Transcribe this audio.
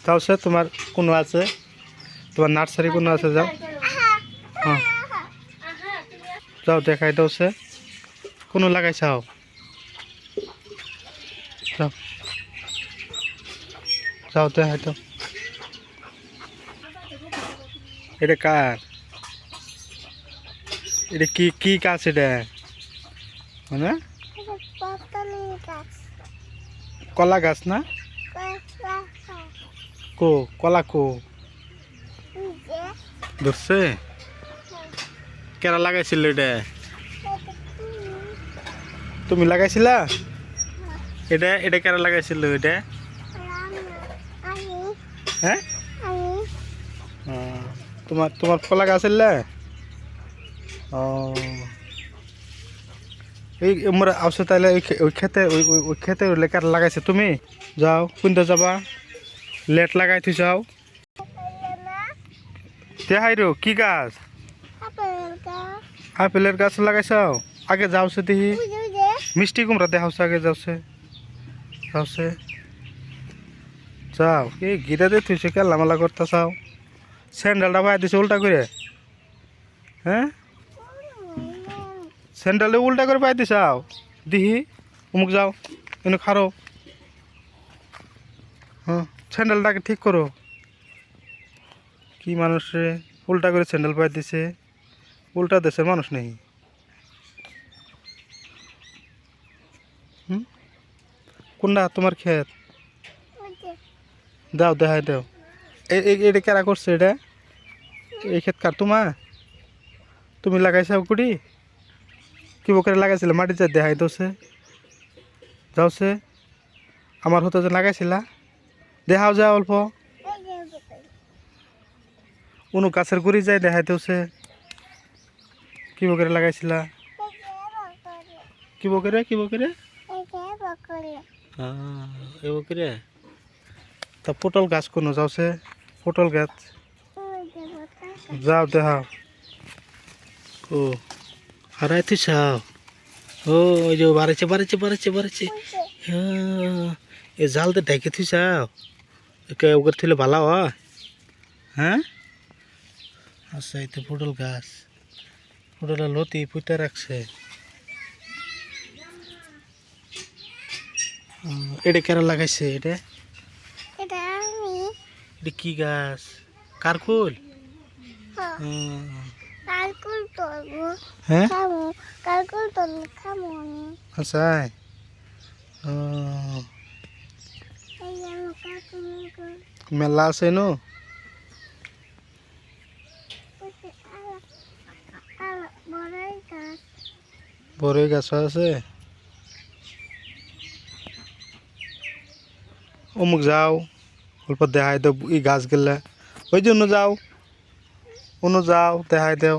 যাও সে তোমার কোনো আছে, তোমার নার্সারি কোনো আছে, যাও। হ্যাঁ যাও দেখাই দাও সে কোনো লাগাইছাও, যাও যাও দেখাই দাও। এটা কার, এটা কি কি গাছ এটা, মানে কলা গাছ না? কো কলা কো ধরছে? কেরা লাগাইছিল এটা? তুমি লাগাইছিলা এটা? এটা কেরা লাগাইছিল এটা? হ্যাঁ তোমার তোমার কলা গাছ ও এই মোর আসো তাহলে ওই খেতে ওই খেতে লেকার লাগাইছে তুমি? যাও কোনটা যাবা, লেট লাগাই থুই যাও। দেখাই রো কি গাছ? আপেলের গাছ লাগাইছাও? আগে যাওছে দেখি, মিষ্টি কুমড়া দেখাওছে, আগে যাওছে যাওছে যাও। এই গিরা দিয়ে থুইছে কেলামালা করতে চাও, স্যান্ডেলটা ভাই দিছে উল্টা করে। হ্যাঁ স্যান্ডেলটা উল্টা করে পাই দিছাও দিহি, অমুক যাও এনে খারো। হ্যাঁ স্যান্ডেলটাকে ঠিক করো। কি মানুষ রে, উল্টা করে স্যান্ডেল পাই দিছে, উল্টা দেশের মানুষ নেই। কোনটা তোমার ক্ষেত? দাও দেখাই দাও। এটা কেরা করছে এটা? এই ক্ষেত কার তোমার? তুমি লাগাইছাও কুড়ি? কি বকরে লাগাইছিল মাটি যা দেখাই দোছে যাওছে, আমার হতো যে লাগাইছিলা দেখাও যা অল্প, কোনো গাছের গুড়ি যাই দেখাই দোছে কি বকরে লাগাইছিলা, কি বকরে কি বকরে এ বকরে। তা পটল গাছ কোনো যাওছে, পটল গাছ যাও দেখাও। ও হারাই তুই চাও, ও ওই যে বাড়াইছে বাড়াইছে বাড়াইছে বাড়াইছে। হ্যাঁ এ জালতে ঢেকে তুই চাও, ওকে থইলে ভালো হয়। হ্যাঁ আচ্ছা এই তো পটল গাছ, পটলের লতি পুঁতে রাখছে। এটা কেন লাগাইছে এটা? এটা কি গাছ? কারকুল? হ্যাঁ আচ্ছা মেলা আছে নো, বড়ই গাছ আছে। অমুক যাও অল্প দেখাই দাও এই গাছ গেলে, ওই জন্য যাও অন্য যাও দেখাই দাও।